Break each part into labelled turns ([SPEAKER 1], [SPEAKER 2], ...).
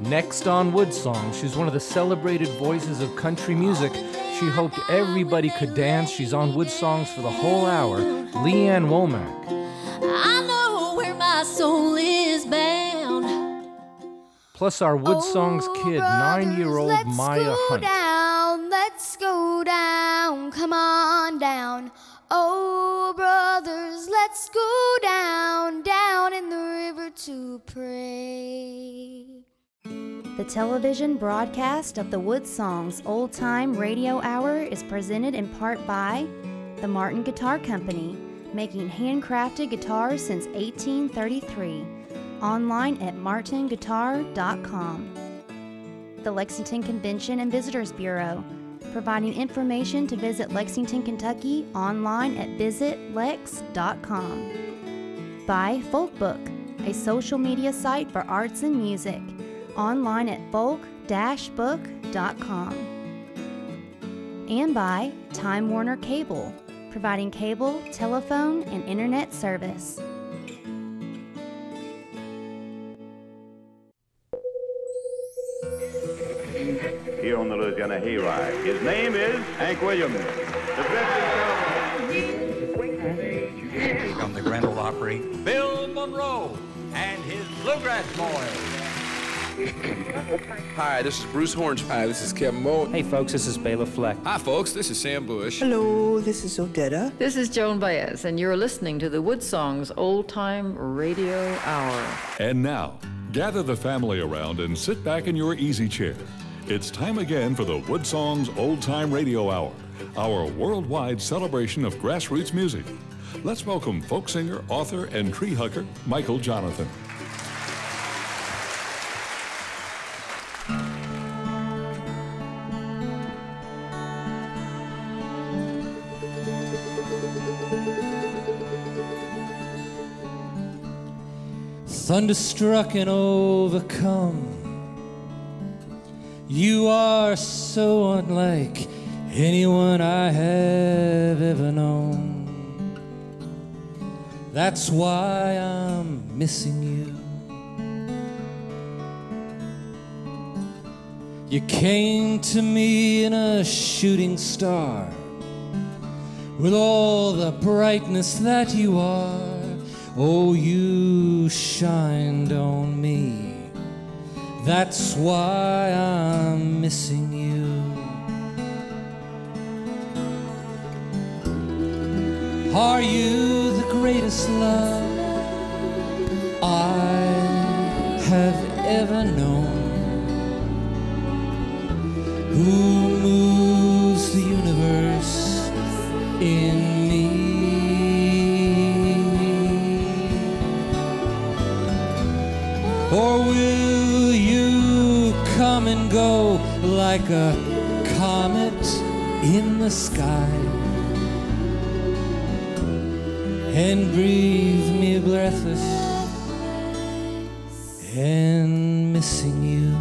[SPEAKER 1] Next on WoodSongs, she's one of the celebrated voices of country music. She hoped everybody could dance. She's on WoodSongs for the whole hour. Ann Womack.
[SPEAKER 2] I know where my soul is bound.
[SPEAKER 1] Plus our WoodSongs kid, 9-year-old Maya Hunt.
[SPEAKER 3] Let's go down, come on down. Oh, brothers, let's go down, down in the river to pray.
[SPEAKER 4] The television broadcast of the WoodSongs Old Time Radio Hour is presented in part by the Martin Guitar Company, making handcrafted guitars since 1833. Online at martinguitar.com. The Lexington Convention and Visitors Bureau, providing information to visit Lexington, Kentucky online at visitlex.com. By Folkbook, a social media site for arts and music, online at folk-book.com. And by Time Warner Cable, providing cable, telephone, and internet service.
[SPEAKER 5] Here on the Louisiana Hayride, his name is Hank Williams.
[SPEAKER 6] From the Grand Ole Opry, Bill Monroe and his Bluegrass Boys.
[SPEAKER 7] Hi, this is Bruce Horns.
[SPEAKER 8] Hi, this is Kevin Moe.
[SPEAKER 9] Hey folks, this is Bela Fleck.
[SPEAKER 8] Hi folks, this is Sam Bush.
[SPEAKER 10] Hello, this is Odetta.
[SPEAKER 11] This is Joan Baez, and you're listening to the WoodSongs Old Time Radio Hour.
[SPEAKER 12] And now, gather the family around and sit back in your easy chair. It's time again for the WoodSongs Old Time Radio Hour, our worldwide celebration of grassroots music. Let's welcome folk singer, author, and tree hugger, Michael Jonathan.
[SPEAKER 13] Thunderstruck and overcome, you are so unlike anyone I have ever known. That's why I'm missing you. You came to me in a shooting star, with all the brightness that you are. Oh, you shined on me. That's why I'm missing you. Are you the greatest love I have ever known? Who moves the universe in me? Or will you come and go like a comet in the sky and breathe me breathless and missing you?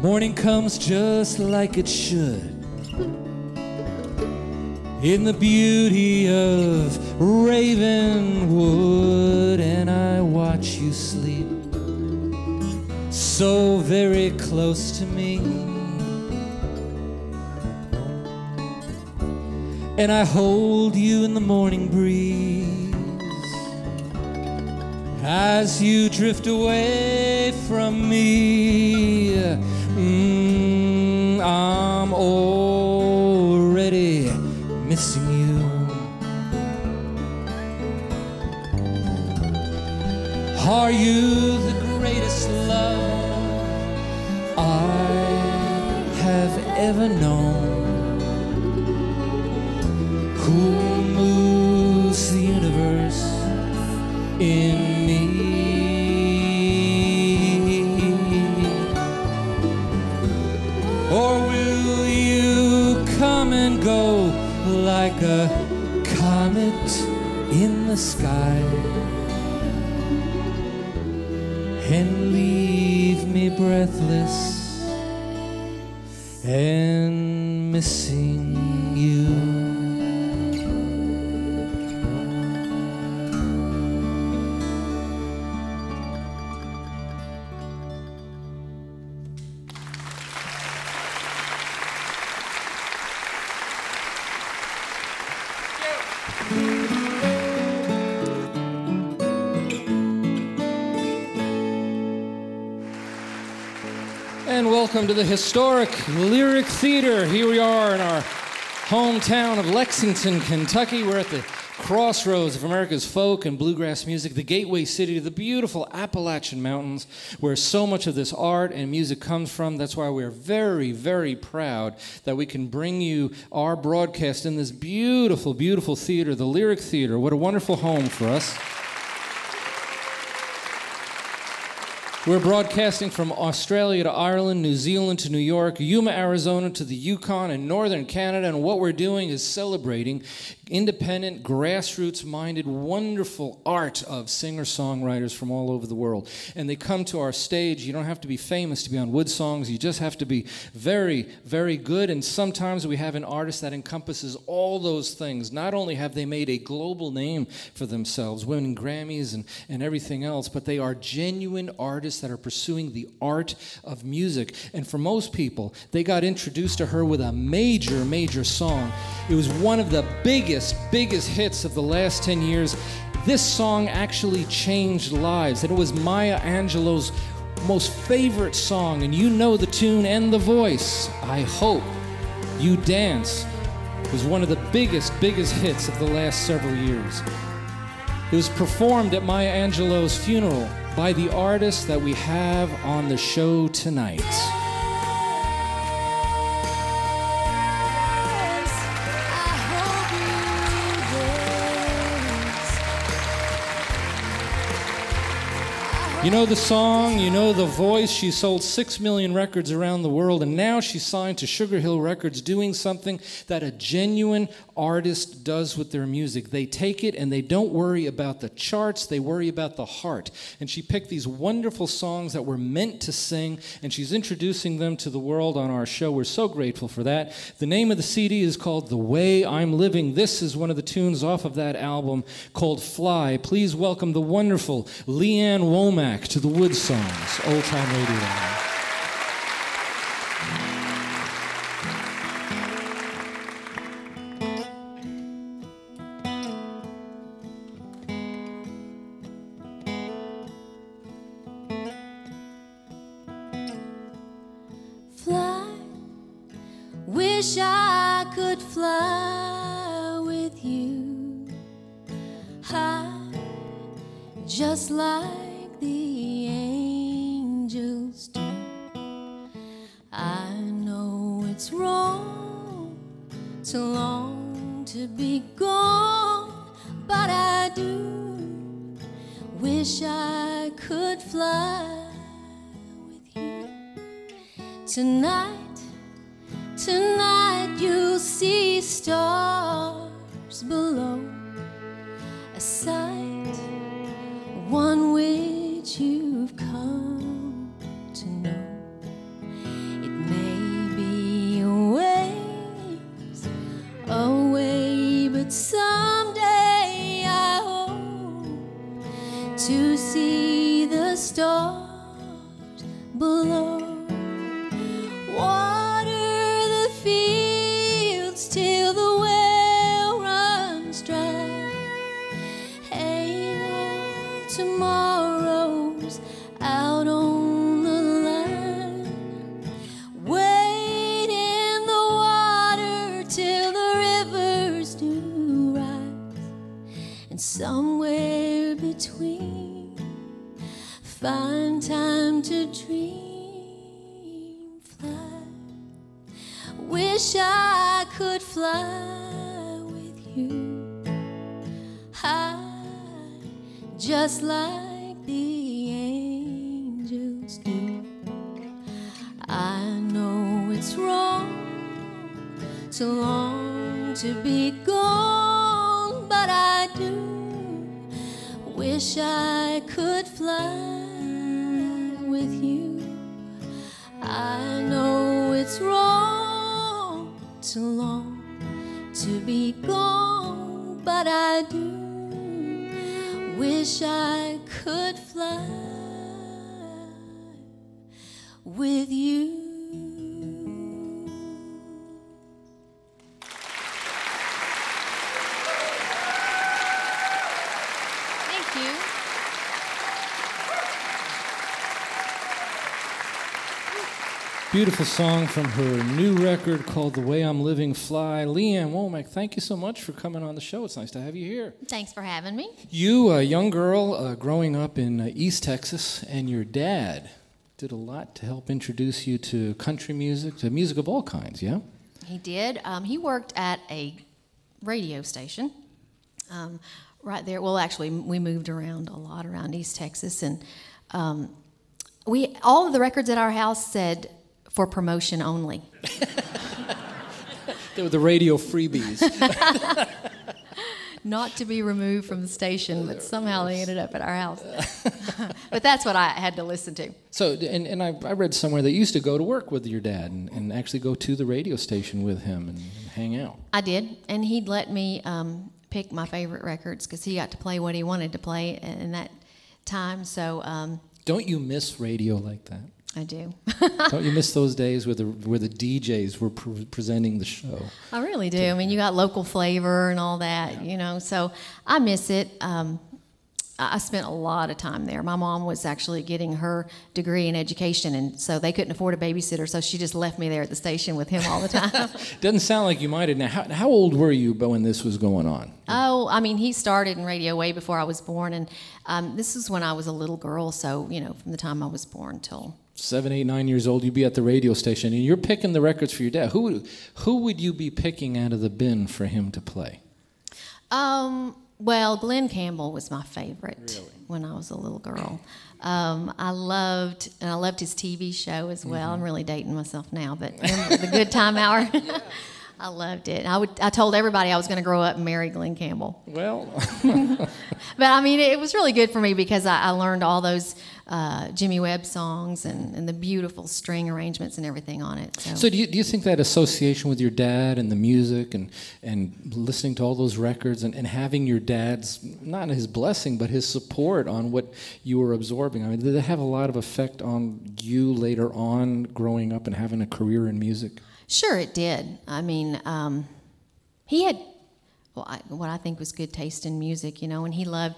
[SPEAKER 13] Morning comes just like it should, in the beauty of Ravenwood, and I watch you sleep so very close to me, and I hold you in the morning breeze as you drift away from me. I'm already missing you. Are you the greatest love I have ever known? Who moves the universe in me? Or will you come and go like a comet in the sky and leave me breathless and missing you? welcome to the historic Lyric Theater. Here we are in our hometown of Lexington, Kentucky. We're at the crossroads of America's folk and bluegrass music, the gateway city to the beautiful Appalachian Mountains, where so much of this art and music comes from. That's why we're very, very proud that we can bring you our broadcast in this beautiful, beautiful theater, the Lyric Theater. What a wonderful home for us. We're broadcasting from Australia to Ireland, New Zealand to New York, Yuma, Arizona to the Yukon and northern Canada, and what we're doing is celebrating independent, grassroots-minded, wonderful art of singer-songwriters from all over the world. And they come to our stage. You don't have to be famous to be on WoodSongs. You just have to be very, very good. And sometimes we have an artist that encompasses all those things. Not only have they made a global name for themselves, winning Grammys and everything else, but they are genuine artists that are pursuing the art of music. And for most people, they got introduced to her with a major, major song. It was one of the biggest hits of the last 10 years. This song actually changed lives, and it was Maya Angelou's most favorite song, and you know the tune and the voice. I Hope You Dance was one of the biggest hits of the last several years. It was performed at Maya Angelou's funeral by the artist that we have on the show tonight. You know the song, you know the voice. She sold 6 million records around the world, and now she's signed to Sugar Hill Records, doing something that a genuine artist does with their music. They take it and they don't worry about the charts, they worry about the heart. And she picked these wonderful songs that were meant to sing, and she's introducing them to the world on our show. We're so grateful for that. The name of the CD is called The Way I'm Livin. This is one of the tunes off of that album called Fly. Please welcome the wonderful Ann Womack to the WoodSongs Old Time Radio Hour.
[SPEAKER 2] Fly, wish I could fly with you high, just like the angels do. I know it's wrong to long to be gone, but I do wish I could fly with you. Tonight you'll see stars below, a sight one which you've come to know. It may be a ways away, but someday I hope to see the stars below. Water the fields till the well runs dry. Ain't all tomorrow's out on the line. Wait in the water till the rivers do rise, and somewhere between find time to dream. Fly, wish I could fly with you high, just like the angels do. I know it's wrong to long to be gone, but I do wish I could fly with you. I know it's wrong to long to be gone, but I do wish I could fly with you.
[SPEAKER 3] Thank you.
[SPEAKER 13] beautiful song from her new record called The Way I'm Livin, Fly. Ann Womack, thank you so much for coming on the show. It's nice to have you here.
[SPEAKER 2] Thanks for having me.
[SPEAKER 13] You, a young girl growing up in East Texas, and your dad did a lot to help introduce you to country music, to music of all kinds, yeah?
[SPEAKER 2] He did. He worked at a radio station right there. Well, actually, we moved around a lot around East Texas, and all of the records at our house said for promotion only.
[SPEAKER 13] They were the radio freebies.
[SPEAKER 2] Not to be removed from the station, but somehow they ended up at our house. But that's what I had to listen to.
[SPEAKER 13] So, and I read somewhere that you used to go to work with your dad and actually go to the radio station with him and hang out.
[SPEAKER 2] I did, and he'd let me pick my favorite records because he got to play what he wanted to play in that time. So,
[SPEAKER 13] don't you miss radio like that?
[SPEAKER 2] I do.
[SPEAKER 13] Don't you miss those days where the DJs were presenting the show?
[SPEAKER 2] I really do. I mean, you got local flavor and all that, you know. So I miss it. I spent a lot of time there. My mom was actually getting her degree in education, and so they couldn't afford a babysitter, so she just left me there at the station with him all the time.
[SPEAKER 13] Doesn't sound like you might have. Now, how old were you when this was going on?
[SPEAKER 2] Oh, I mean, he started in radio way before I was born, and this is when I was a little girl, so, you know, from the time I was born till...
[SPEAKER 13] 7, 8, 9 years old, you'd be at the radio station, and you're picking the records for your dad. Who would you be picking out of the bin for him to play?
[SPEAKER 2] Well, Glenn Campbell was my favorite when I was a little girl. I loved his TV show as well. I'm really dating myself now, but remember the Good Time Hour? I loved it. I told everybody I was going to grow up and marry Glenn Campbell.
[SPEAKER 13] Well.
[SPEAKER 2] But, I mean, it was really good for me because I learned all those Jimmy Webb songs and the beautiful string arrangements and everything on it.
[SPEAKER 13] So do you think that association with your dad and the music and listening to all those records and having your dad's, not his blessing, but his support on what you were absorbing, I mean, did it have a lot of effect on you later on growing up and having a career in music?
[SPEAKER 2] Sure, it did. I mean, he had what I think was good taste in music, you know, and he loved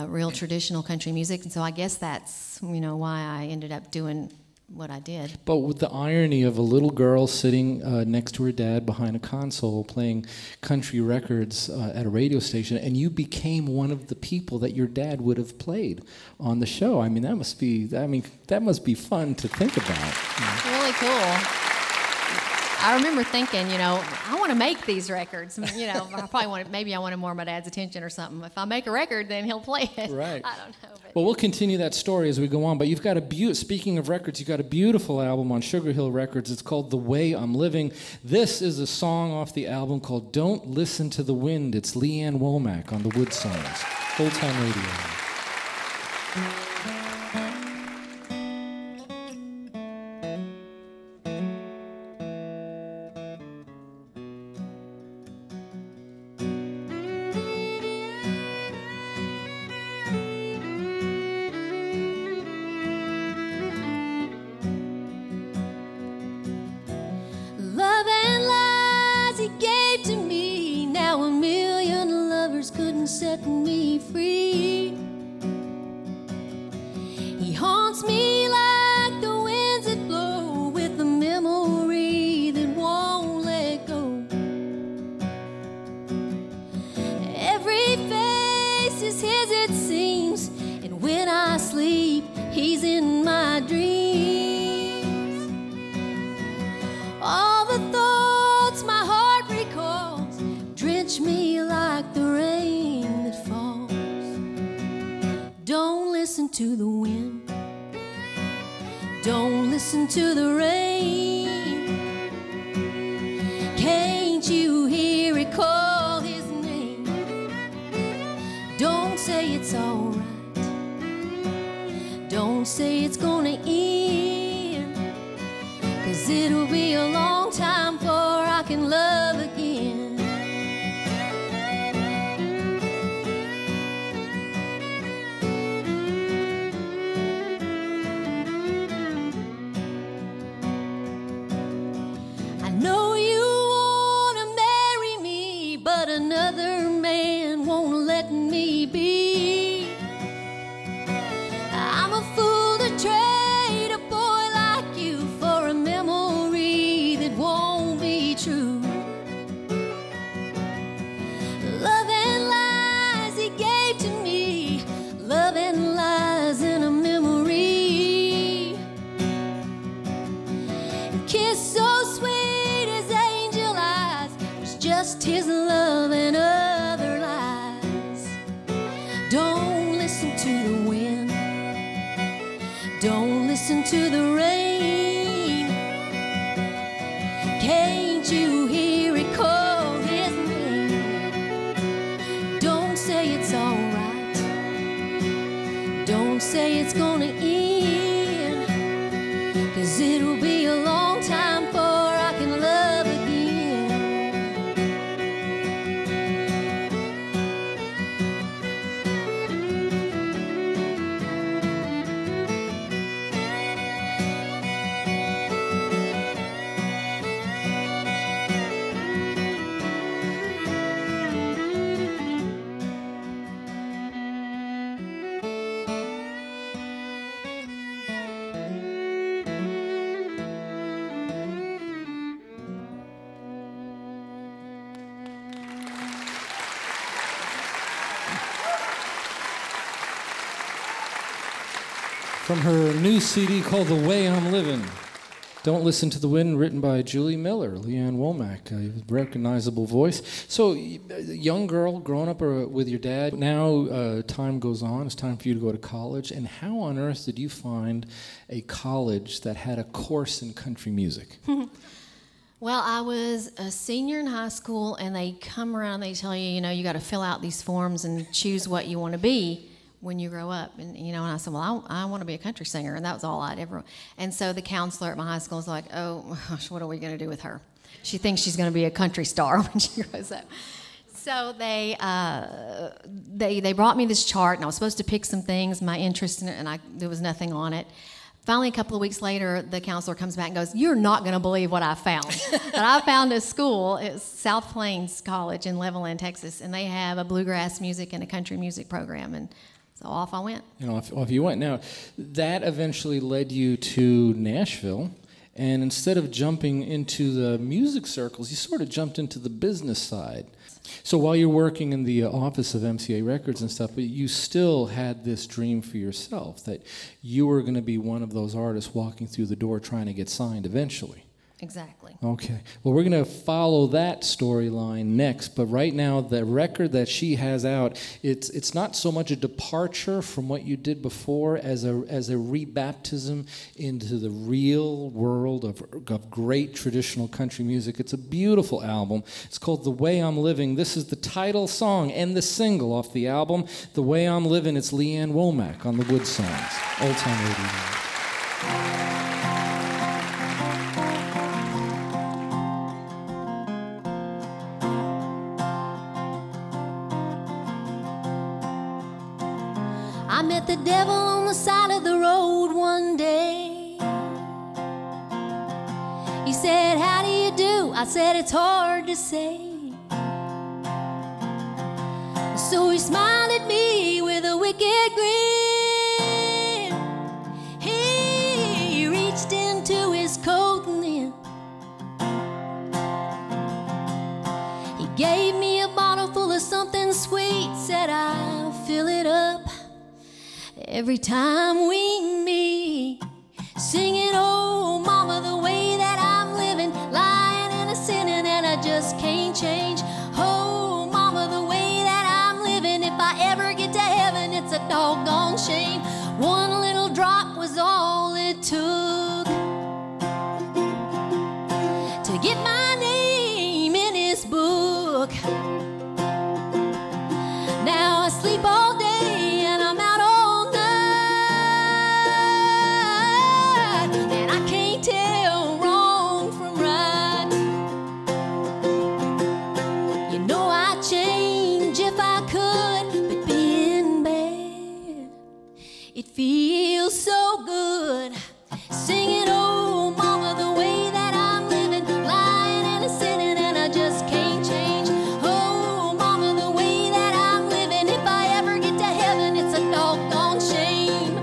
[SPEAKER 2] real traditional country music, and so I guess that's, you know, why I ended up doing what I did.
[SPEAKER 13] But with the irony of a little girl sitting next to her dad behind a console playing country records at a radio station, and you became one of the people that your dad would have played on the show. I mean, that must be fun to think about.
[SPEAKER 2] Really cool. I remember thinking, you know, I want to make these records. You know, I wanted more of my dad's attention or something. If I make a record, then he'll play it.
[SPEAKER 13] Right.
[SPEAKER 2] I don't know.
[SPEAKER 13] Well, we'll continue that story as we go on. But you've got speaking of records, you've got a beautiful album on Sugar Hill Records. It's called The Way I'm Livin. This is a song off the album called Don't Listen to the Wind. It's Ann Womack on the WoodSongs, Old-Time Radio.
[SPEAKER 2] Set me free. He haunts me like the winds that blow, with a memory that won't let go. Every face is his, it seems, and when I sleep, he's in my dreams. All the thoughts my heart recalls drench me like the rain. Don't listen to the wind. Don't listen to the rain. Can't you hear it call his name? Don't say it's all right. Don't say it's gonna end, 'cause it'll be a long time before I can love again. Another man won't let me be.
[SPEAKER 7] just his love and other lies. Don't listen to the wind, don't listen to the rain. Can't you hear it call his name? Don't say it's all right, don't say it's gonna end, 'cause it'll be a long time before I can love again.
[SPEAKER 13] From her new CD called The Way I'm Livin', Don't Listen to the Wind, written by Julie Miller, Ann Womack, a recognizable voice. So, young girl, growing up with your dad, now time goes on, it's time for you to go to college, and how on earth did you find a college that had a course in country music?
[SPEAKER 2] Well, I was a senior in high school, and they come around, they tell you, you know, you got to fill out these forms and choose what you want to be when you grow up. And, you know, and I said, well, I want to be a country singer, and that was all I'd ever. And so the counselor at my high school was like, oh, gosh, what are we going to do with her? She thinks she's going to be a country star when she grows up. So they brought me this chart, and I was supposed to pick some things, my interest in it, and there was nothing on it. Finally, a couple of weeks later, the counselor comes back and goes, you're not going to believe what I found. But I found a school, it's South Plains College in Levelland, Texas, and they have a bluegrass music and a country music program, and so off I went.
[SPEAKER 13] You know, off you went. Now, that eventually led you to Nashville, and instead of jumping into the music circles, you sort of jumped into the business side. So while you're working in the office of MCA Records and stuff, but you still had this dream for yourself that you were going to be one of those artists walking through the door trying to get signed eventually.
[SPEAKER 2] Exactly.
[SPEAKER 13] Okay. Well, we're going to follow that storyline next, but right now the record that she has out, it's not so much a departure from what you did before as a rebaptism into the real world of great traditional country music. It's a beautiful album. It's called The Way I'm Livin'. This is the title song and the single off the album, The Way I'm Livin'. It's Ann Womack on the WoodSongs, Old Time Radio.
[SPEAKER 7] I met the devil on the side of the road one day. He said, how do you do? I said, it's hard to say. So he smiled at me with a wicked grin. He reached into his coat and then he gave me a bottle full of something sweet. Said, I'll fill it up every time we meet, singing, oh, mama, the way that I'm living, lying and a sinning, and I just can't change. Oh, mama, the way that I'm living, if I ever get to heaven, it's a doggone shame. One little drop was all it took to get my name in his book. Now I sleep all day and I'm out all night, and I can't tell wrong from right. You know I'd change if I could, but being bad, it feels so good. Singing, oh, mama, the way that I'm living, lying and a sinning, and I just can't change. Oh, mama, the way that I'm living, if I ever get to heaven, it's a doggone shame.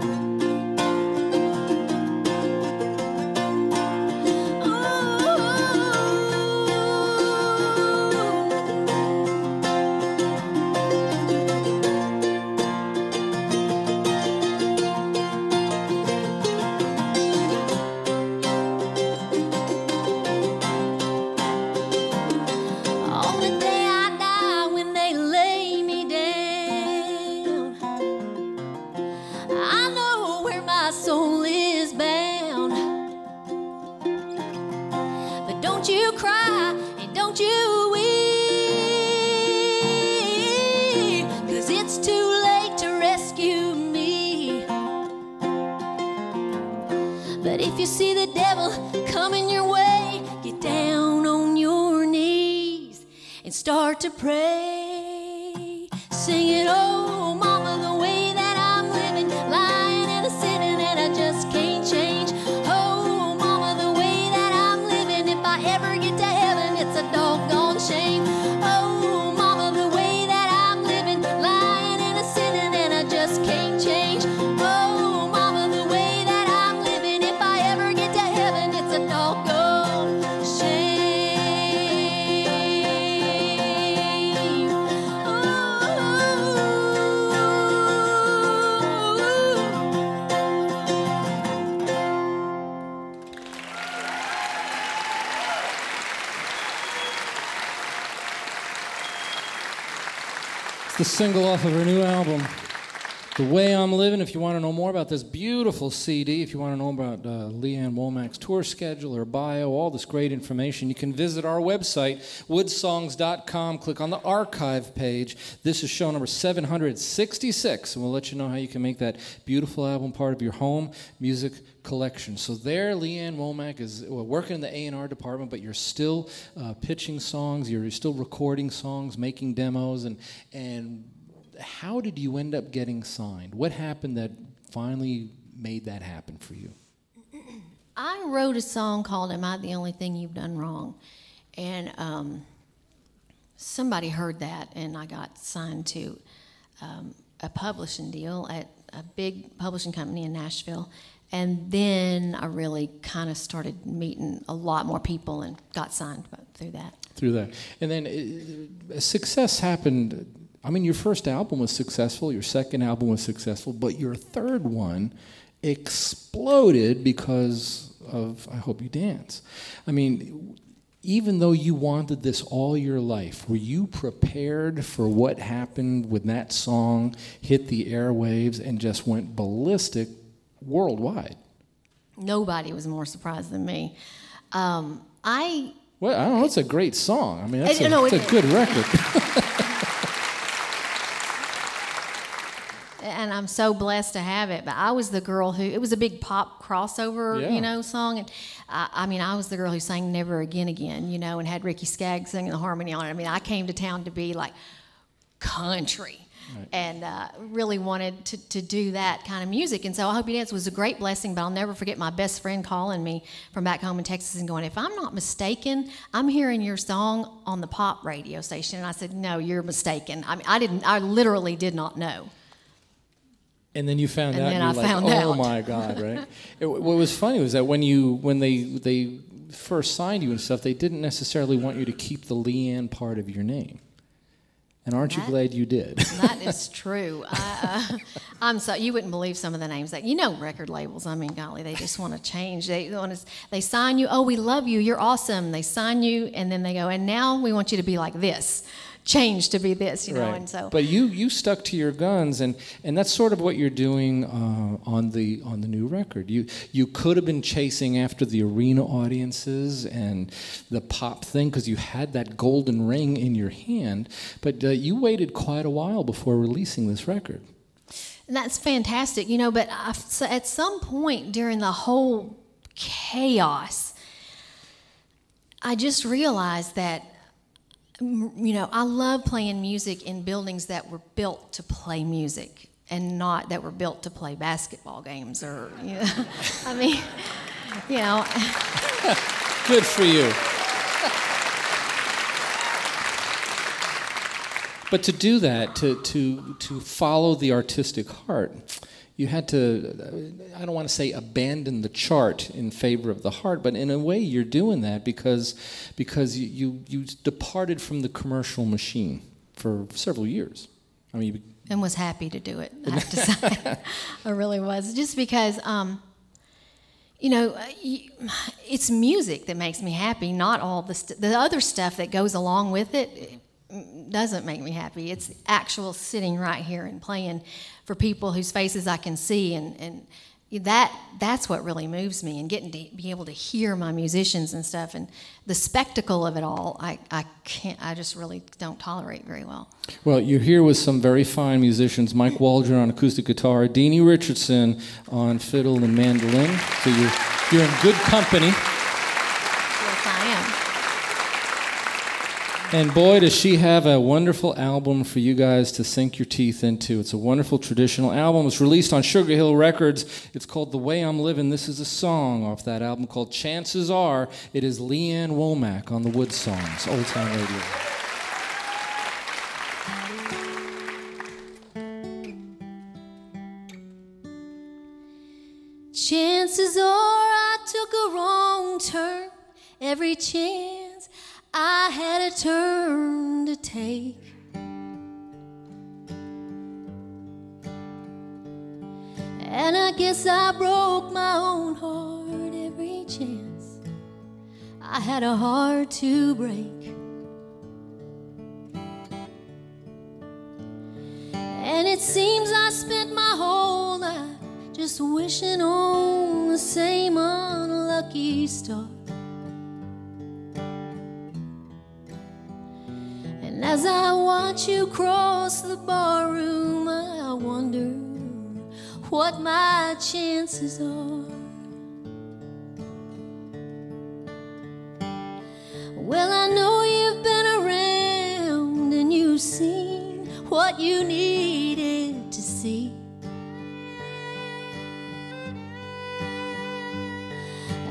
[SPEAKER 7] you see the devil coming your way, get down on your knees and start to pray. Sing it, oh mama, the way that I'm living, lying and a sinning and I just can't change. Oh mama, the way that I'm living, if I ever get to heaven, it's a doggone shame. Oh mama, the way that I'm living, lying and a sinning and I just can't change. Oh mama, the way that I'm living, if I ever get to heaven, it's a doggone shame.
[SPEAKER 13] The single off of her new album, The Way I'm Livin'. If you want to know more about this beautiful CD, if you want to know about Ann Womack's tour schedule, her bio, all this great information, you can visit our website, WoodSongs.com. Click on the archive page. This is show number 766, and we'll let you know how you can make that beautiful album part of your home music collection. So there, Ann Womack is working in the A&R department, but you're still pitching songs, you're still recording songs, making demos, and how did you end up getting signed? What happened that finally made that happen for you?
[SPEAKER 2] I wrote a song called Am I the Only Thing You've Done Wrong? And somebody heard that, and I got signed to a publishing deal at a big publishing company in Nashville. And then I really kind of started meeting a lot more people and got signed through that. Through that.
[SPEAKER 13] And then success happened. I mean, your first album was successful, your second album was successful, but your third one exploded because of I Hope You Dance. I mean, even though you wanted this all your life, were you prepared for what happened when that song hit the airwaves and just went ballistic worldwide?
[SPEAKER 2] Nobody was more surprised than me.
[SPEAKER 13] Well, I don't know. It's a great song. I mean, it's a good record.
[SPEAKER 2] And I'm so blessed to have it. But I was the girl who, it was a big pop crossover, song. And I was the girl who sang Never Again Again, and had Ricky Skaggs singing the harmony on it. I mean, I came to town to be like country. Right. And really wanted to do that kind of music. And so I Hope You Dance was a great blessing, but I'll never forget my best friend calling me from back home in Texas and going, if I'm not mistaken, I'm hearing your song on the pop radio station. And I said, no, you're mistaken. I mean, I literally did not know.
[SPEAKER 13] And then you found out, and you're like, oh my God, right? What was funny was that when they first signed you and stuff, they didn't necessarily want you to keep the Leanne part of your name. And aren't you glad you did?
[SPEAKER 2] That is true. I'm so you wouldn't believe some of the names that record labels. I mean, golly, they just want to change. They sign you. Oh, we love you. You're awesome. They sign you, and then they go, and now we want you to be like this. Change to be this,
[SPEAKER 13] right.
[SPEAKER 2] And so.
[SPEAKER 13] But you stuck to your guns, and that's sort of what you're doing on the new record. You could have been chasing after the arena audiences and the pop thing because you had that golden ring in your hand, but you waited quite a while before releasing this record.
[SPEAKER 2] And that's fantastic, But at some point during the whole chaos, I just realized that. I love playing music in buildings that were built to play music and not that were built to play basketball games or, I mean,
[SPEAKER 13] Good for you. But to do that, to follow the artistic heart, you had to, I don't want to say abandon the chart in favor of the heart, but in a way you're doing that because you departed from the commercial machine for several years. I mean,
[SPEAKER 2] and was happy to do it, I have to say. I really was. Just because, it's music that makes me happy, not all the other stuff that goes along with it doesn't make me happy. It's actual sitting right here and playing for people whose faces I can see and that's what really moves me, and getting to be able to hear my musicians and stuff, and the spectacle of it all, I just really don't tolerate very well.
[SPEAKER 13] Well, you're here with some very fine musicians: Mike Waldron on acoustic guitar, Deanie Richardson on fiddle and mandolin. So you're in good company.
[SPEAKER 2] Yes, I am.
[SPEAKER 13] And boy, does she have a wonderful album for you guys to sink your teeth into. It's a wonderful traditional album. It's released on Sugar Hill Records. It's called The Way I'm Livin'. This is a song off that album called Chances Are. It is Ann Womack on the WoodSongs, Old Time Radio.
[SPEAKER 7] Chances are I took a wrong turn every chance I had a turn to take. And I guess I broke my own heart every chance I had a heart to break. And it seems I spent my whole life just wishing on the same unlucky star. And as I watch you cross the barroom, I wonder what my chances are. Well, I know you've been around and you've seen what you needed to see.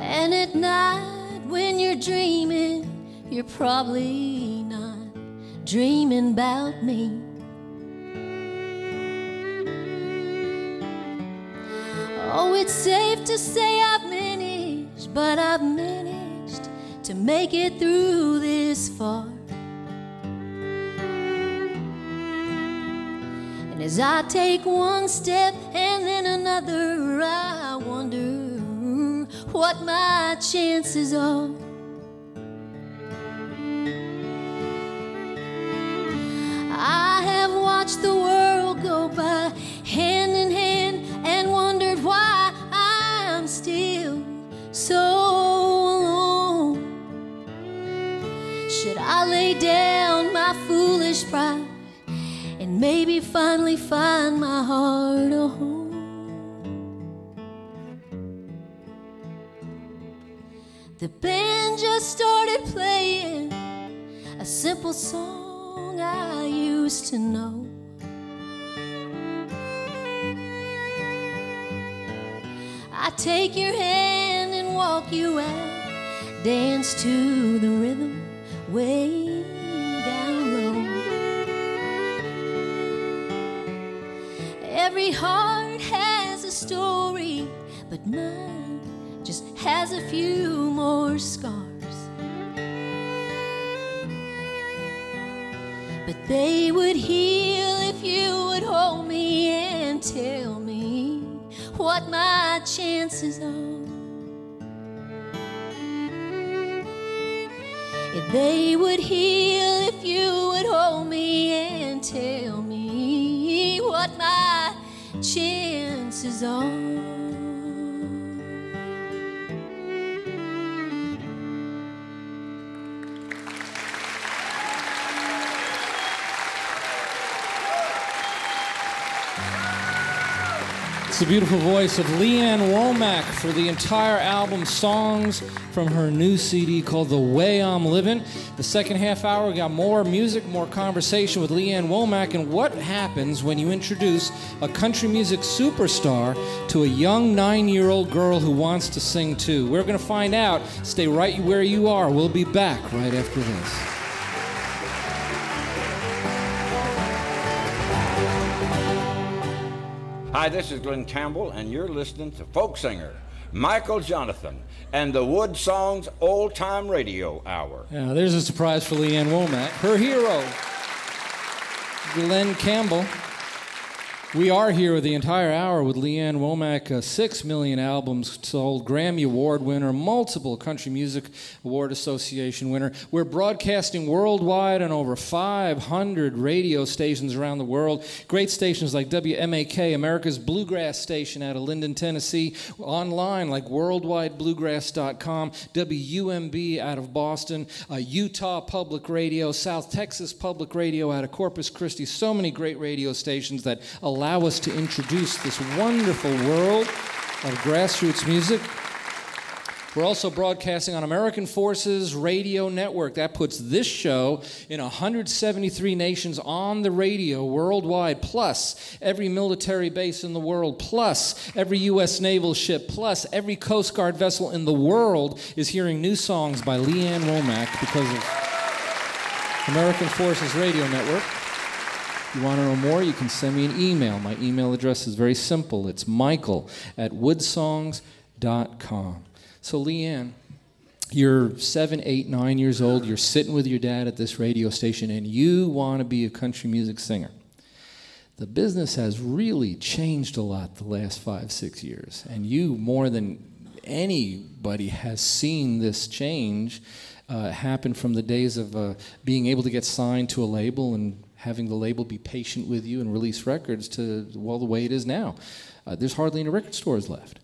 [SPEAKER 7] And at night when you're dreaming, you're probably not dreaming about me. Oh, it's safe to say I've managed, but I've managed to make it through this far. And as I take one step and then another, I wonder what my chances are. I have watched the world go by hand in hand and wondered why I'm still so alone. Should I lay down my foolish pride and maybe finally find my heart a home? The band just started playing a simple song I used to know. I take your hand and walk you out, dance to the rhythm way down low. Every heart has a story, but mine just has a few more scars. But they would heal if you would hold me and tell me what my chances are. If they would heal if you would hold me and tell me what my chances are.
[SPEAKER 13] It's the beautiful voice of Ann Womack for the entire album, songs from her new CD called The Way I'm Livin'. The second half hour, we got more music, more conversation with Ann Womack, and what happens when you introduce a country music superstar to a young 9-year-old girl who wants to sing too. We're going to find out. Stay right where you are. We'll be back right after this.
[SPEAKER 6] Hi, this is Glenn Campbell, and you're listening to folk singer Michael Jonathan and the WoodSongs Old Time Radio Hour.
[SPEAKER 13] Yeah, there's a surprise for Ann Womack. Her hero, Glenn Campbell. We are here with the entire hour with Ann Womack, 6 million albums sold, Grammy Award winner, multiple Country Music Award Association winner. We're broadcasting worldwide on over 500 radio stations around the world. Great stations like WMAK, America's Bluegrass station out of Linden, Tennessee. Online like worldwidebluegrass.com, WUMB out of Boston, Utah Public Radio, South Texas Public Radio out of Corpus Christi. So many great radio stations that allow us to introduce this wonderful world of grassroots music. We're also broadcasting on American Forces Radio Network. That puts this show in 173 nations on the radio worldwide, plus every military base in the world, plus every U.S. naval ship, plus every Coast Guard vessel in the world is hearing new songs by Ann Womack because of American Forces Radio Network. If you want to know more, you can send me an email. My email address is very simple. It's michael@woodsongs.com. So, Leanne, you're 7, 8, 9 years old. You're sitting with your dad at this radio station, and you want to be a country music singer. The business has really changed a lot the last 5, 6 years, and you, more than anybody, has seen this change happen from the days of being able to get signed to a label and having the label be patient with you and release records to, well, the way it is now. There's hardly any record stores left.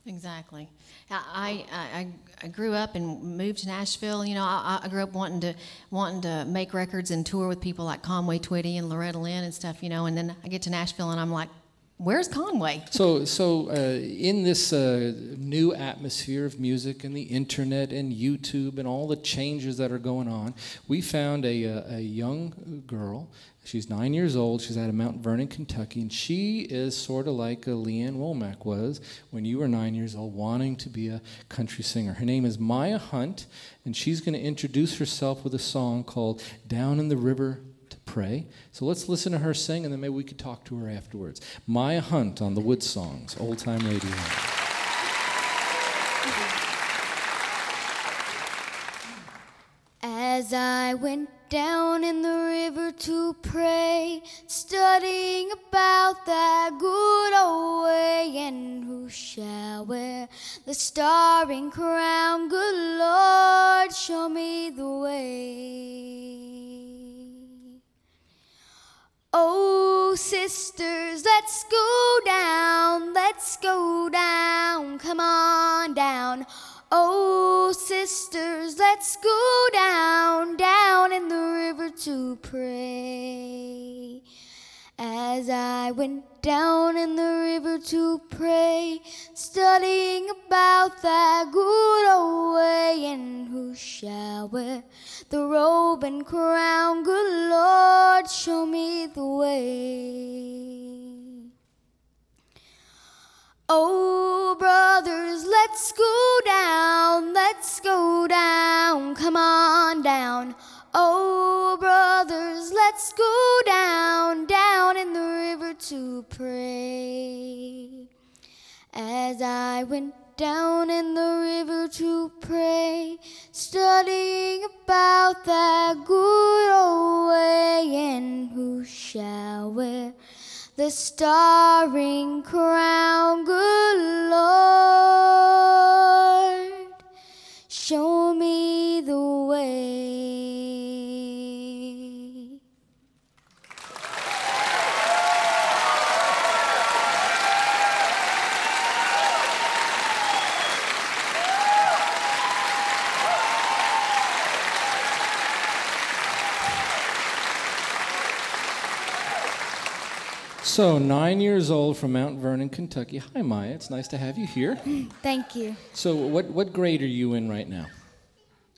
[SPEAKER 2] Exactly. I grew up and moved to Nashville. You know, I grew up wanting to make records and tour with people like Conway Twitty and Loretta Lynn and stuff, you know, and then I get to Nashville and I'm like, where's Conway? So in this new atmosphere of music and the internet and YouTube and all the changes that are going on, we found a young girl. She's 9 years old. She's out of Mount Vernon, Kentucky, and she is sort of like Ann Womack was when you were 9 years old, wanting to be a country singer. Her name is Maya Hunt, and she's going to introduce herself with a song called Down in the River to Pray. So let's listen to her sing, and then maybe we could talk to her afterwards. Maya Hunt on the WoodSongs, Old Time Radio.
[SPEAKER 3] As I went down in the river to pray, studying about that good old way, and who shall wear the starring crown? Good Lord, show me the way. Oh, sisters, let's go down, come on down. Oh, sisters, let's go down in the river to pray. As I went down in the river to pray, studying about that good old way, and who shall wear the robe and crown? Good Lord, show me the way. Oh, brothers, let's go down, come on down. Oh, brothers, let's go down in the river to pray. As I went down in the river to pray, studying about that good old way, and who shall wear the starring crown? Good Lord, show me the way.
[SPEAKER 13] So, 9 years old from Mount Vernon, Kentucky. Hi, Maya. It's nice to have you here.
[SPEAKER 3] Thank you.
[SPEAKER 13] So, what grade are you in right now?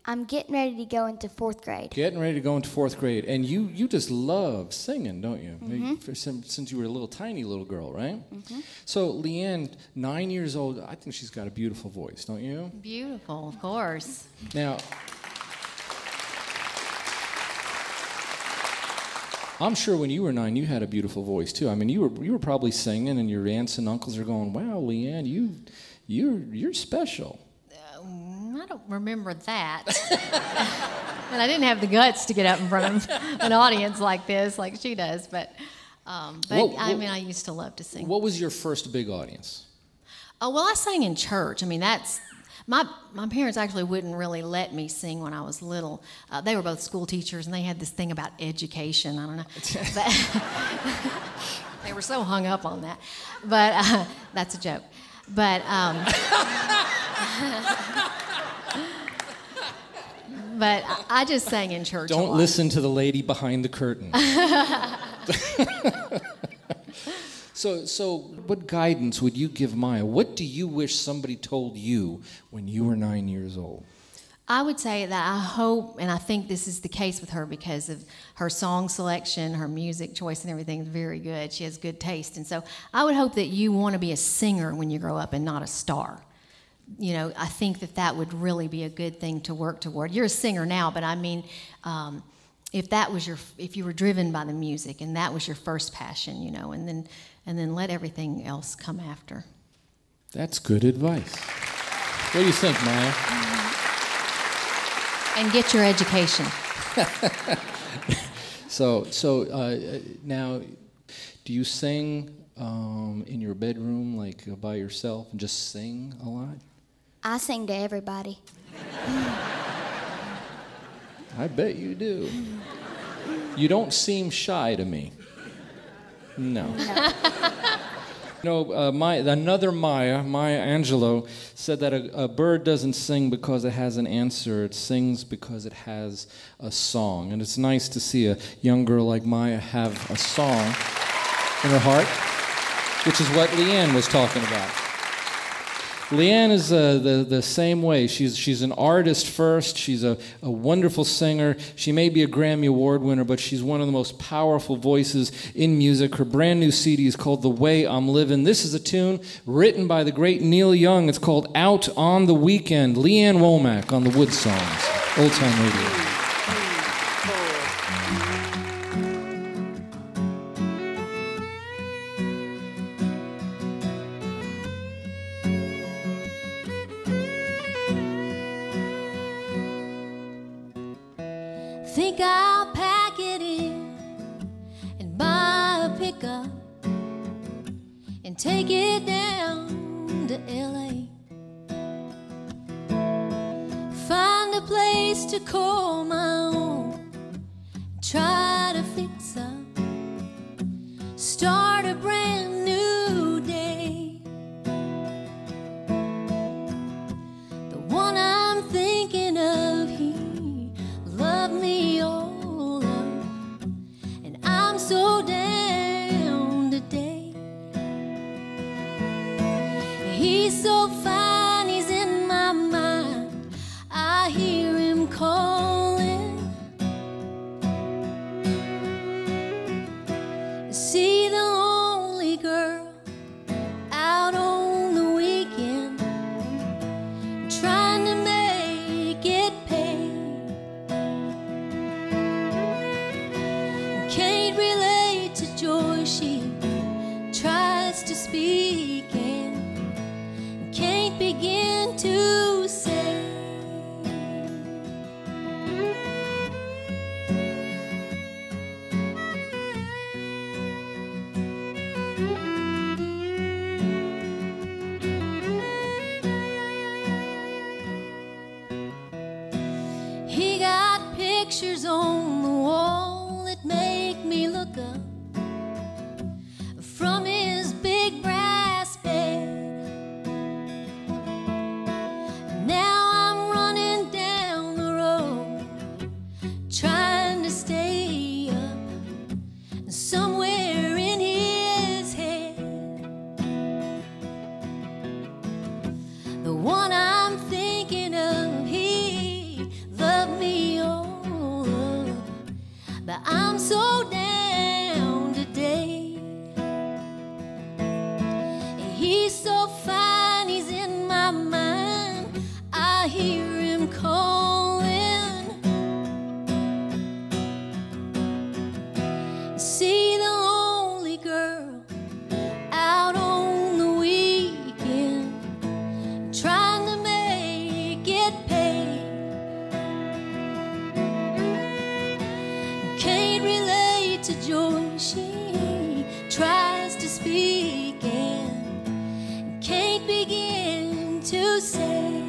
[SPEAKER 3] I'm getting ready to go into 4th grade.
[SPEAKER 13] Getting ready to go into 4th grade. And you just love singing, don't you?
[SPEAKER 3] Mm-hmm.
[SPEAKER 13] Since you were a tiny little girl, right?
[SPEAKER 3] Mm-hmm.
[SPEAKER 13] So, Leanne, 9 years old, I think she's got a beautiful voice, don't you?
[SPEAKER 2] Beautiful, of course.
[SPEAKER 13] Now, I'm sure when you were 9, you had a beautiful voice too. I mean, you were probably singing, and your aunts and uncles are going, "Wow, Leanne, you're special."
[SPEAKER 2] I don't remember that. And I didn't have the guts to get up in front of an audience like this, like she does. But I used to love to sing.
[SPEAKER 1] What was your first big audience?
[SPEAKER 2] Oh, well, I sang in church. I mean, that's... My parents actually wouldn't really let me sing when I was little. They were both school teachers, and they had this thing about education. I don't know. But they were so hung up on that. But that's a joke. But but I just sang in church.
[SPEAKER 1] Don't listen to the lady behind the curtain. So what guidance would you give Maya? What do you wish somebody told you when you were 9 years old?
[SPEAKER 2] I would say that I hope, and I think this is the case with her because of her song selection, her music choice and everything is very good. She has good taste. And so I would hope that you want to be a singer when you grow up and not a star. You know, I think that would really be a good thing to work toward. You're a singer now, but I mean, if you were driven by the music and that was your first passion, you know, and then let everything else come after.
[SPEAKER 1] That's good advice. What do you think, Maya?
[SPEAKER 2] And get your education.
[SPEAKER 1] So now, do you sing in your bedroom, like by yourself, and just sing a lot?
[SPEAKER 3] I sing to everybody.
[SPEAKER 1] I bet you do. You don't seem shy to me. No. Another Maya Angelou, said that a bird doesn't sing because it has an answer. It sings because it has a song. And it's nice to see a young girl like Maya have a song in her heart, which is what Leanne was talking about. Leanne is the same way. She's an artist first. She's a wonderful singer. She may be a Grammy Award winner, but she's one of the most powerful voices in music. Her brand new CD is called The Way I'm Livin. This is a tune written by the great Neil Young. It's called Out on the Weekend. Ann Womack on the WoodSongs, Old Time Radio.
[SPEAKER 7] Think I'll pack it in and buy a pickup and take it down to L.A. Find a place to call my own, try to fix up, start a brand new day. The one I'm thinking of, he loved me all up, and I'm so down today. He's so fine, he's in my mind, I hear him calling. See the lonely girl out on the weekend, trying to make it pay. Can't relate to joy she tries to speak and can't begin to say. He got pictures on the wall that make me look up from his big brass bed. Now I'm running down the road trying to stay up somewhere in his head. The one I'm thinking of, he loved me all up, but I'm so down today. He's so fine, he's in my mind, I hear him calling. See the lonely girl out on the weekend, trying to make it pay. Can't relate to joy she tries to speak and can't begin to say.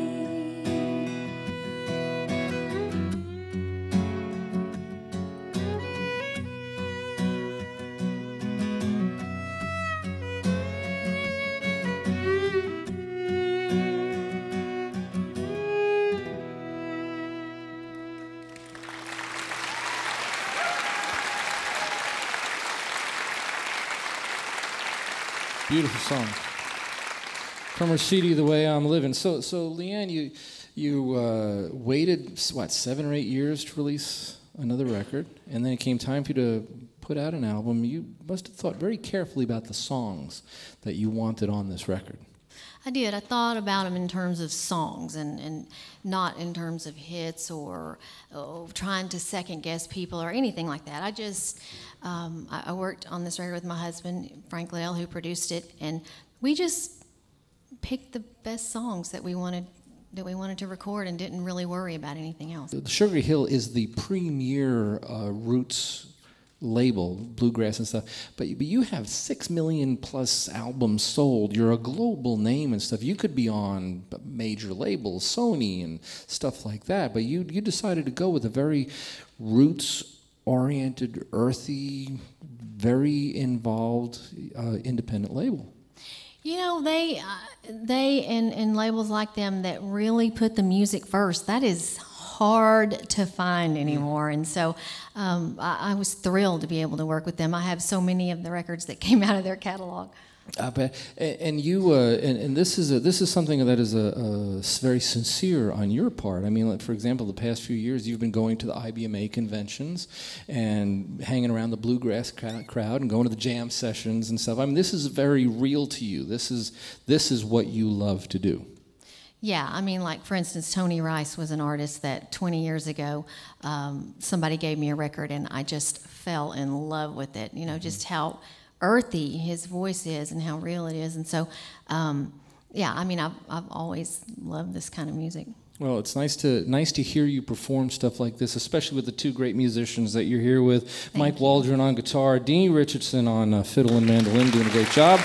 [SPEAKER 1] Beautiful song. From her CD, The Way I'm Livin'. So Leanne, you waited, what, 7 or 8 years to release another record, and then it came time for you to put out an album. You must have thought very carefully about the songs that you wanted on this record.
[SPEAKER 2] I did. I thought about them in terms of songs and not in terms of hits or trying to second guess people or anything like that. I just, I worked on this record with my husband, Frank Liddell, who produced it, and we just picked the best songs that we wanted to record and didn't really worry about anything else.
[SPEAKER 1] The Sugar Hill is the premier roots label, bluegrass and stuff, but you have 6 million plus albums sold. You're a global name and stuff. You could be on major labels, Sony and stuff like that, but you decided to go with a very roots-oriented, earthy, very involved independent label.
[SPEAKER 2] You know, they and labels like them that really put the music first, that is hard to find anymore, and so I was thrilled to be able to work with them. I have so many of the records that came out of their catalog.
[SPEAKER 1] And you and this is something that is very sincere on your part. I mean, like, for example, the past few years you've been going to the IBMA conventions and hanging around the bluegrass crowd and going to the jam sessions and stuff. I mean, this is very real to you. This is what you love to do.
[SPEAKER 2] Yeah, I mean, like, for instance, Tony Rice was an artist that 20 years ago, somebody gave me a record and I just fell in love with it. You know, just how earthy his voice is and how real it is. And so, yeah, I mean, I've always loved this kind of music.
[SPEAKER 1] Well, it's nice to hear you perform stuff like this, especially with the two great musicians that you're here with. Mike Waldron on guitar, Deanie Richardson on fiddle and mandolin, doing a great job.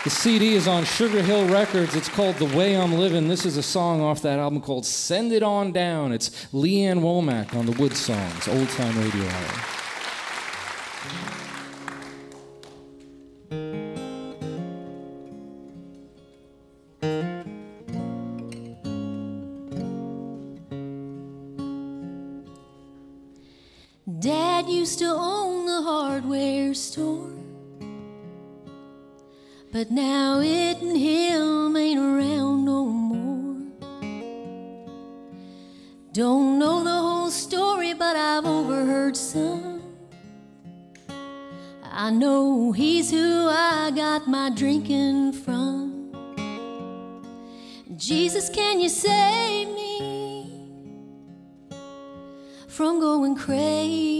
[SPEAKER 1] The CD is on Sugar Hill Records. It's called The Way I'm Livin'. This is a song off that album called Send It On Down. It's Ann Womack on the WoodSongs, Old Time Radio Hour.
[SPEAKER 7] Dad used to own the hardware store, but now it and him ain't around no more. Don't know the whole story, but I've overheard some. I know he's who I got my drinking from. Jesus, can you save me from going crazy?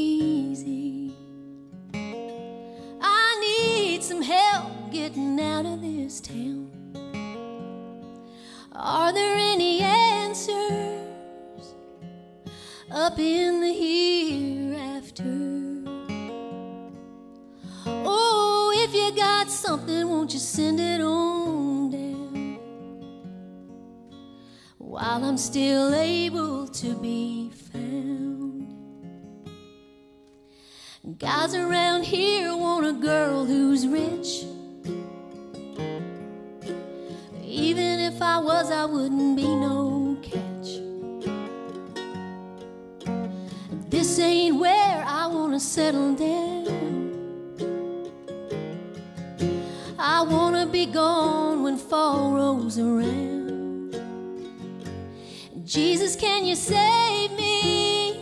[SPEAKER 7] I need some help getting out of this town. Are there any answers up in the hereafter? Oh, if you got something, won't you send it on down while I'm still able to be found? Guys around here want a girl who's rich. Even if I was, I wouldn't be no catch. This ain't where I want to settle down. I want to be gone when fall rolls around. Jesus, can you save me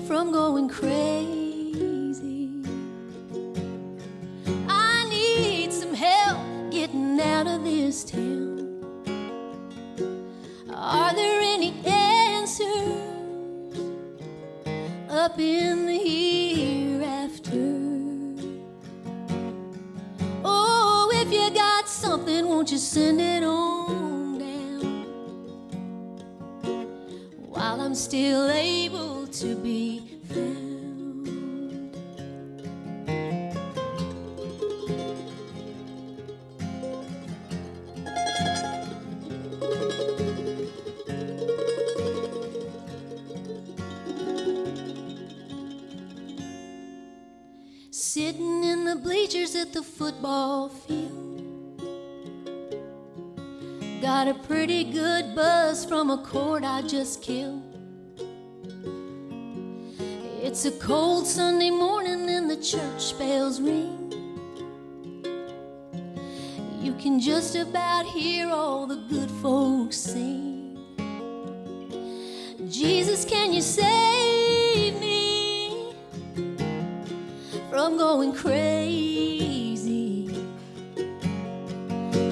[SPEAKER 7] from going crazy? I need some help getting out of this town. Are there any answers up in the hereafter? Oh, if you got something, won't you send it on down while I'm still able to be found? sitting in the bleachers at the football field. Got a pretty good buzz from a chord I just killed. It's a cold Sunday morning and the church bells ring. You can just about hear all the good folks sing. Jesus, can you save me from going crazy?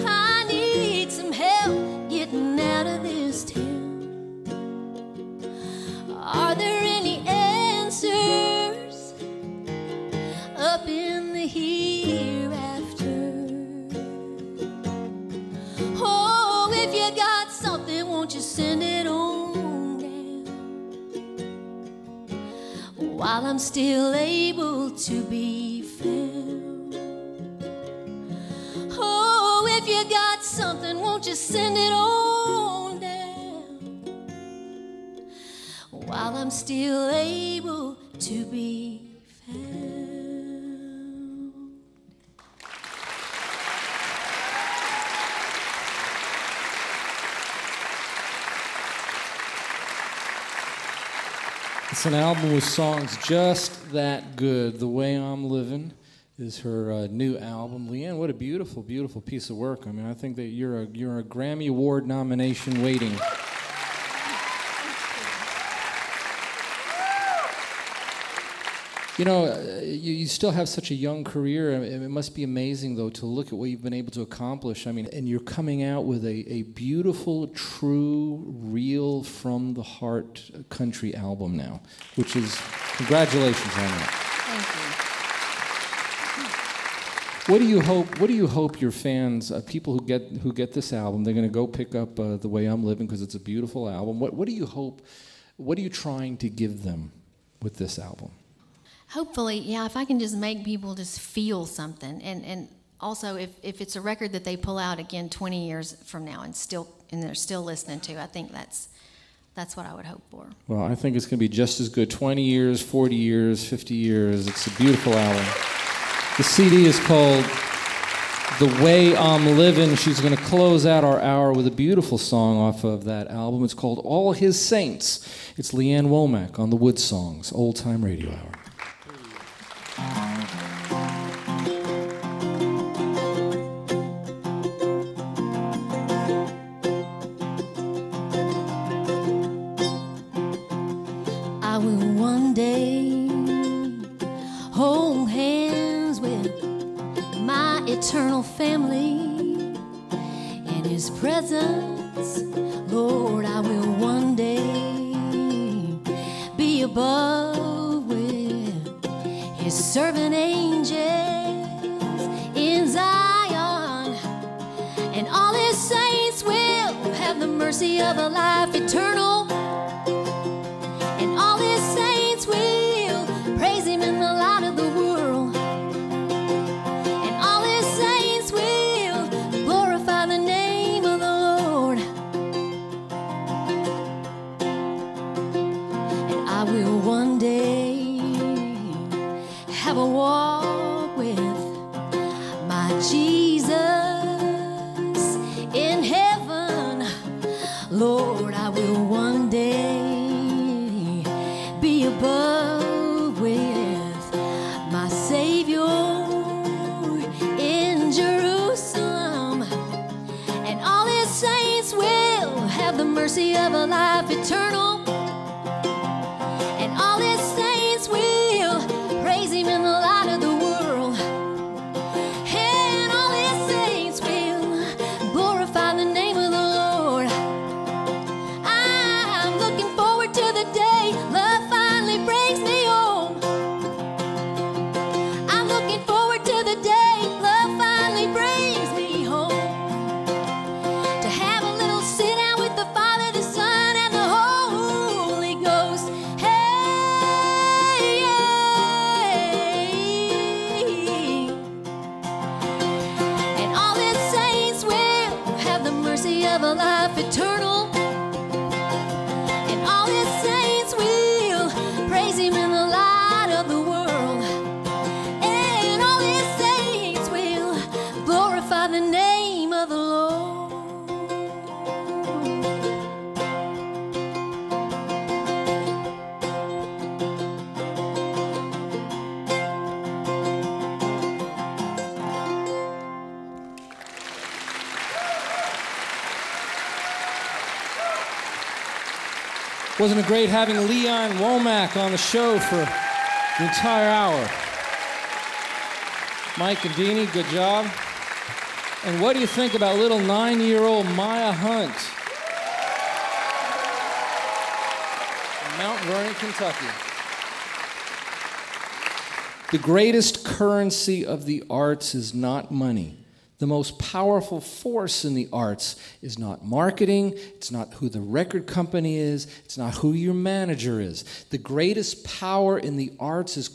[SPEAKER 7] I need some help getting out of this town. Are there any answers up in the hereafter? Oh, if you got something, won't you send it on down while I'm still able to be found? Oh, if you got something, won't you send it on down while I'm still able to be found?
[SPEAKER 1] It's an album with songs just that good. The Way I'm Livin' is her new album. Leanne, what a beautiful, beautiful piece of work. I mean, I think that you're a Grammy Award nomination waiting. You know, you still have such a young career. It must be amazing, though, to look at what you've been able to accomplish. I mean, and you're coming out with a beautiful, true, real, from-the-heart country album now, which is, congratulations on that.
[SPEAKER 7] Thank you.
[SPEAKER 1] What do you hope your fans, people who get this album, they're going to go pick up The Way I'm Livin' because it's a beautiful album. What do you hope, what are you trying to give them with this album?
[SPEAKER 2] Hopefully, yeah, if I can just make people just feel something. And also, if it's a record that they pull out again 20 years from now and they're still listening to, I think that's what I would hope for.
[SPEAKER 1] Well, I think it's going to be just as good. 20 years, 40 years, 50 years. It's a beautiful album. The CD is called The Way I'm Livin'. She's going to close out our hour with a beautiful song off of that album. It's called All His Saints. It's Ann Womack on the WoodSongs Old Time Radio Hour.
[SPEAKER 7] I will one day hold hands with my eternal family in His presence. Lord, I will one day be above with His servant angels in Zion, and all His saints will have the mercy of a life eternal. And all His saints will praise Him in the light of the world. And all His saints will glorify the name of the Lord. And I will one day have a walk with my Jesus in heaven. Lord, I will one day be above with my Savior in Jerusalem. And all His saints will have the mercy of a life eternal. And all His saints will praise Him in the light of the world. And all His saints will glorify the name of the Lord. I'm looking forward to the day love finally brings me home. I'm looking forward to the day love finally brings me home. To have a little sit down with the Father, the Son, and the Holy
[SPEAKER 1] Wasn't it great having Ann Womack on the show for the entire hour? Mike and Deanie, good job. And what do you think about little 9-year-old Maya Hunt? Mount Vernon, Kentucky. The greatest currency of the arts is not money. The most powerful force in the arts is not marketing, it's not who the record company is, it's not who your manager is. The greatest power in the arts is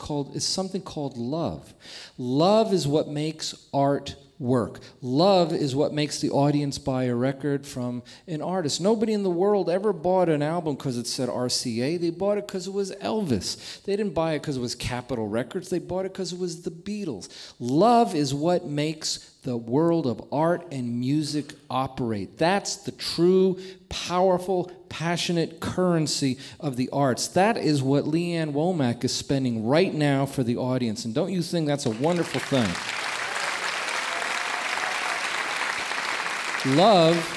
[SPEAKER 1] something called love. Love is what makes art work. Love is what makes the audience buy a record from an artist. Nobody in the world ever bought an album because it said RCA. They bought it because it was Elvis. They didn't buy it because it was Capitol Records. They bought it because it was the Beatles. Love is what makes the world of art and music operate. That's the true, powerful, passionate currency of the arts. That is what Ann Womack is spending right now for the audience. And don't you think that's a wonderful thing? Love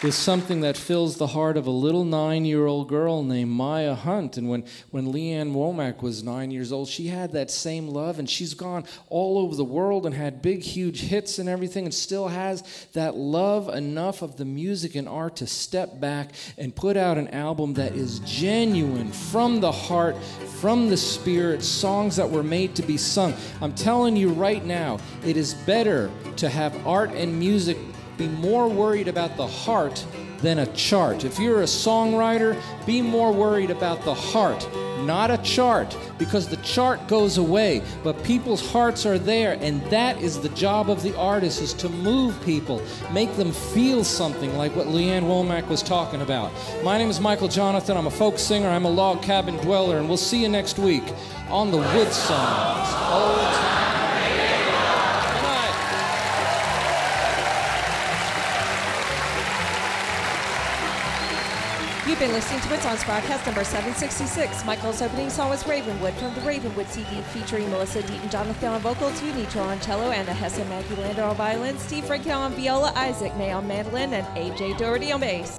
[SPEAKER 1] is something that fills the heart of a little 9-year-old girl named Maya Hunt. And when Ann Womack was 9 years old, she had that same love, and she's gone all over the world and had big, huge hits and everything, and still has that love enough of the music and art to step back and put out an album that is genuine, from the heart, from the spirit, songs that were made to be sung. I'm telling you right now, it is better to have art and music be more worried about the heart than a chart. If you're a songwriter, be more worried about the heart, not a chart, because the chart goes away, but people's hearts are there, and that is the job of the artist, is to move people, make them feel something like what Ann Womack was talking about. My name is Michael Jonathan. I'm a folk singer. I'm a log cabin dweller, and we'll see you next week on the WoodSongs Old Time.
[SPEAKER 9] You've been listening to WoodSongs broadcast number 766. Michael's opening song was Ravenwood from the Ravenwood CD, featuring Melissa Deaton Jonathan on vocals, Unitro on cello, and Hesse Maggie Lander on violin, Steve Frankel on viola, Isaac May on mandolin, and AJ Doherty on bass.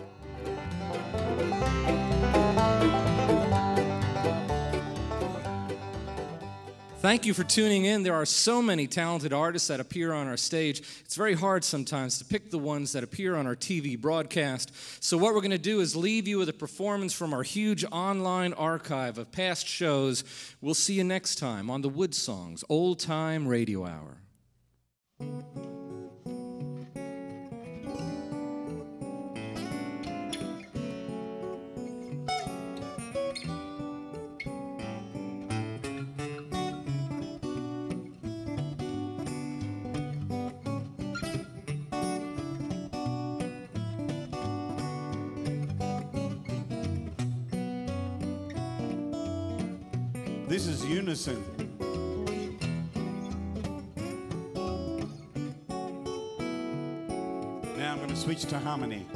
[SPEAKER 1] Thank you for tuning in. There are so many talented artists that appear on our stage. It's very hard sometimes to pick the ones that appear on our TV broadcast. So what we're going to do is leave you with a performance from our huge online archive of past shows. We'll see you next time on the WoodSongs Old Time Radio Hour.
[SPEAKER 14] This is unison. Now I'm going to switch to harmony.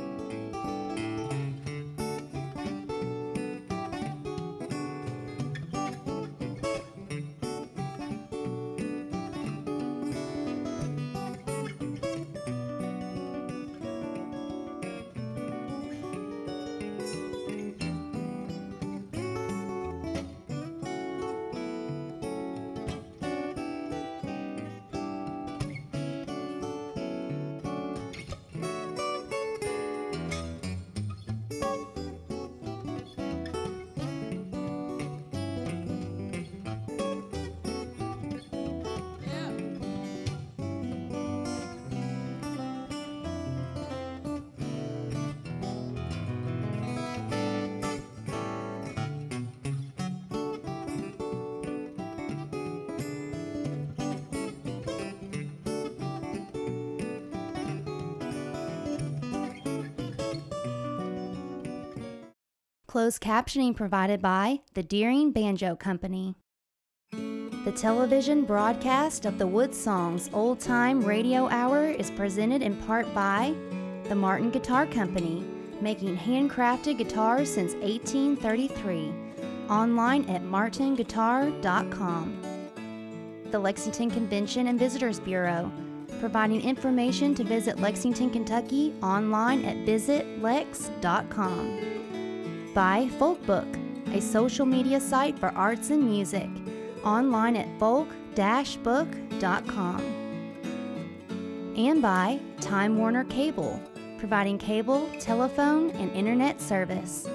[SPEAKER 4] Closed captioning provided by the Deering Banjo Company. The television broadcast of the WoodSongs Old Time Radio Hour is presented in part by the Martin Guitar Company, making handcrafted guitars since 1833. Online at martinguitar.com. The Lexington Convention and Visitors Bureau, providing information to visit Lexington, Kentucky online at visitlex.com. By Folkbook, a social media site for arts and music, online at folk-book.com. And by Time Warner Cable, providing cable, telephone, and internet service.